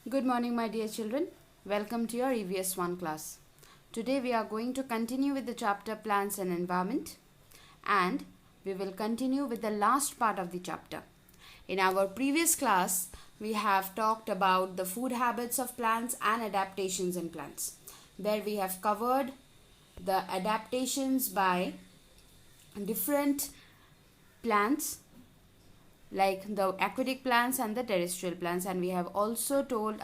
Good morning, my dear children. Welcome to your EVS 1 class. Today we are going to continue with the chapter Plants and Environment, and we will continue with the last part of the chapter. In our previous class, we have talked about the food habits of plants and adaptations in plants, where we have covered the adaptations by different plants like the aquatic plants and the terrestrial plants, and we have also talked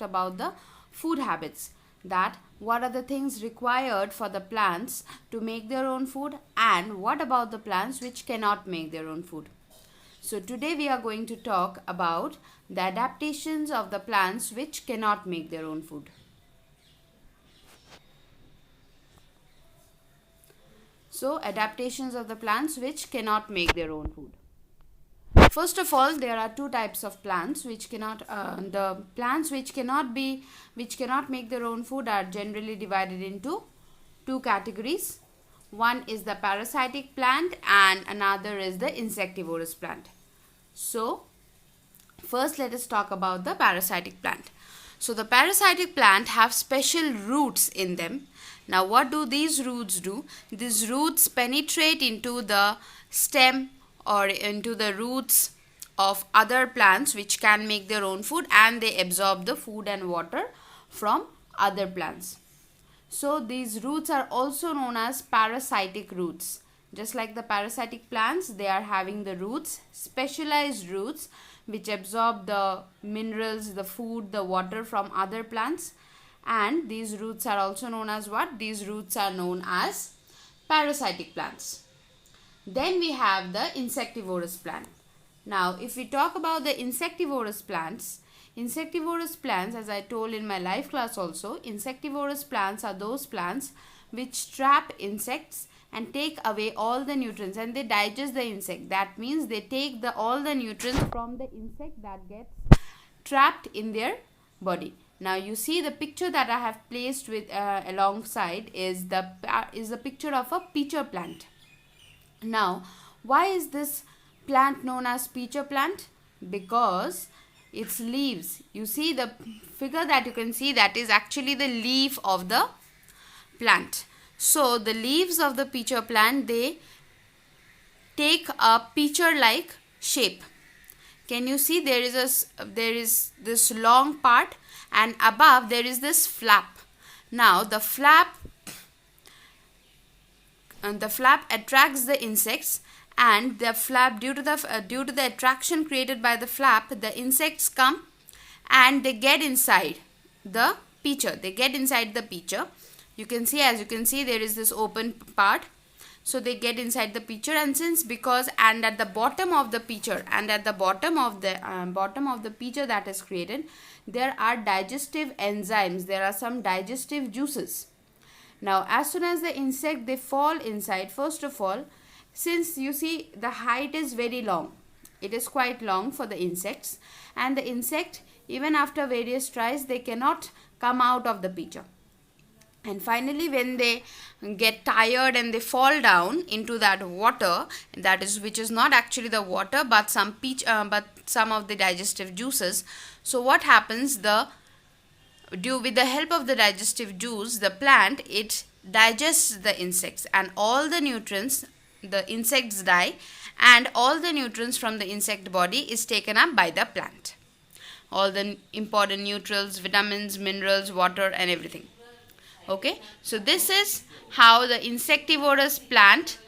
about the food habits, that what are the things required for the plants to make their own food and what about the plants which cannot make their own food. So today we are going to talk about the adaptations of the plants which cannot make their own food. So adaptations of the plants which cannot make their own food. First of all, there are two types of plants which cannot make their own food are generally divided into two categories. One is the parasitic plant and another is the insectivorous plant. So first let us talk about the parasitic plant. So the parasitic plant have special roots in them. Now what do these roots do? These roots penetrate into the stem or into the roots of other plants which can make their own food, and they absorb the food and water from other plants. So these roots are also known as parasitic roots. Just like the parasitic plants, they are having the roots, specialized roots which absorb the minerals, the food, the water from other plants, and these roots are also known as what? These roots are known as parasitic plants. Then we have the insectivorous plant. Now, if we talk about the insectivorous plants, as I told in my live class also, insectivorous plants are those plants which trap insects and take away all the nutrients, and they digest the insect. That means they take all the nutrients from the insect that gets trapped in their body. Now you see the picture that I have placed with alongside is the picture of a pitcher plant. Now, why is this plant known as pitcher plant? Because its leaves, you see the figure that you can see, that is actually the leaf of the plant. So the leaves of the pitcher plant, they take a pitcher like shape. Can you see there is this long part, and above there is this flap. Now the flap attracts the insects, and the flap, due to the attraction created by the flap, the insects come and they get inside the pitcher. You can see, as you can see, there is this open part. So they get inside the pitcher, and at the bottom of the pitcher that is created, there are digestive enzymes. There are some digestive juices. Now, as soon as the insect, they fall inside, first of all, since you see the height is very long, it is quite long for the insects, and the insect, even after various tries, they cannot come out of the pitcher. And finally, when they get tired and they fall down into that water, which is not actually the water, but some of the digestive juices. So what happens? With the help of the digestive juice, the plant, it digests the insects, and all the nutrients, the insects die, and all the nutrients from the insect body is taken up by the plant. All the important nutrients, vitamins, minerals, water, and everything. Okay, so this is how the insectivorous plant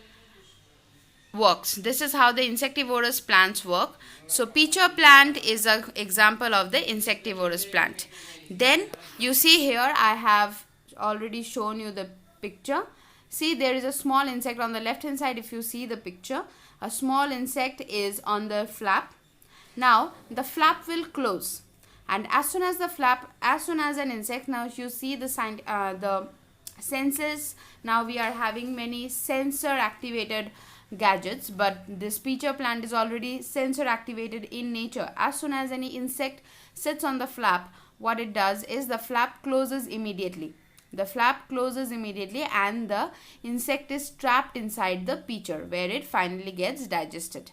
works. This is how the insectivorous plants work. So pitcher plant is an example of the insectivorous plant. Then you see here, I have already shown you the picture. See, there is a small insect on the left hand side. If you see the picture, a small insect is on the flap. Now the flap will close, and as soon as an insect, now you see the senses. Now we are having many sensor activated gadgets, but this pitcher plant is already sensor activated in nature. As soon as any insect sits on the flap, what it does is the flap closes immediately. And the insect is trapped inside the pitcher, where it finally gets digested.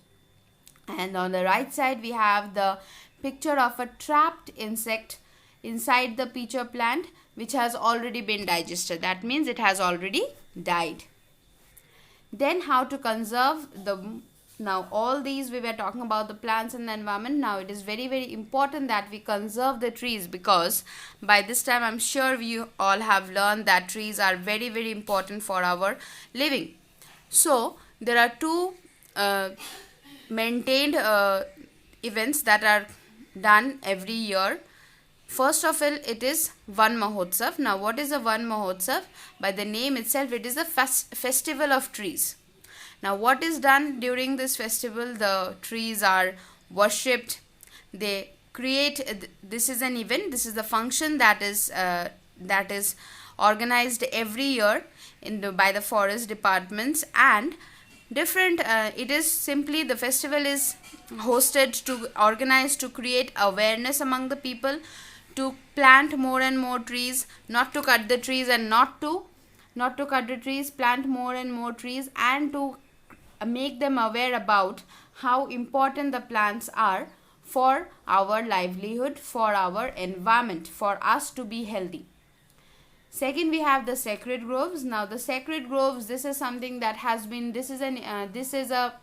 And on the right side, we have the picture of a trapped insect inside the peach plant which has already been digested. That means it has already died. Then how to conserve the, now all these we were talking about the plants and the environment. Now it is very, very important that we conserve the trees, because by this time I'm sure you all have learned that trees are very, very important for our living. So there are two maintained events that are done every year. First of all, it is Van Mahotsav. Now, what is a Van Mahotsav? By the name itself, it is a festival of trees. Now, what is done during this festival? The trees are worshipped. They create. This is an event. This is the function that is organized every year by the forest departments, and different. It is simply, the festival is hosted to organize to create awareness among the people, to plant more and more trees, not to cut the trees, and not to cut the trees, plant more and more trees, and to make them aware about how important the plants are for our livelihood, for our environment, for us to be healthy. Second, we have the sacred groves. Now the sacred groves, this is something that has been, this is a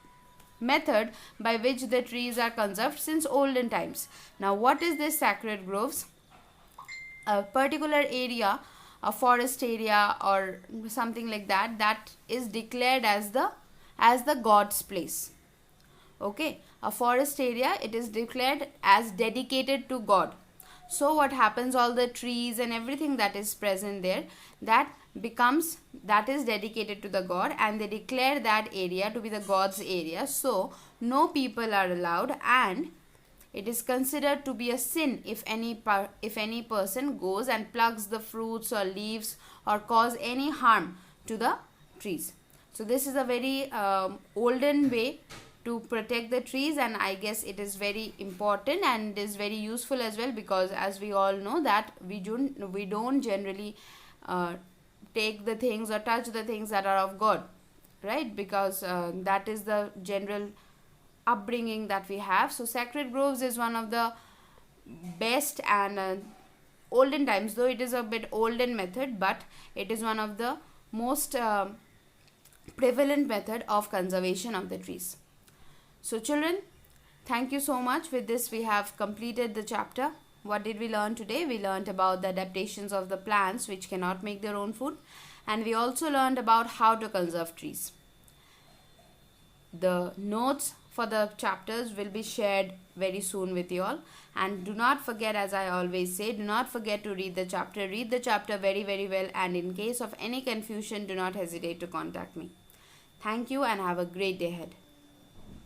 method by which the trees are conserved since olden times. Now what is this sacred groves? A particular area, a forest area or something like that, that is declared as the God's place. Okay, a forest area, it is declared as dedicated to God. So what happens, all the trees and everything that is present there, that is dedicated to the God, and they declare that area to be the God's area. So no people are allowed, and it is considered to be a sin if any person goes and plucks the fruits or leaves or cause any harm to the trees. So this is a very olden way to protect the trees, and I guess it is very important and is very useful as well, because as we all know that we don't generally take the things or touch the things that are of God, right? Because that is the general upbringing that we have. So sacred groves is one of the best and olden times, though it is a bit olden method, but it is one of the most prevalent method of conservation of the trees. So children, thank you so much. With this we have completed the chapter. What did we learn today? We learned about the adaptations of the plants which cannot make their own food, and we also learned about how to conserve trees. The notes for the chapters will be shared very soon with you all, and do not forget, as I always say, do not forget to read the chapter. Read the chapter very, very well, and in case of any confusion, do not hesitate to contact me. Thank you and have a great day ahead.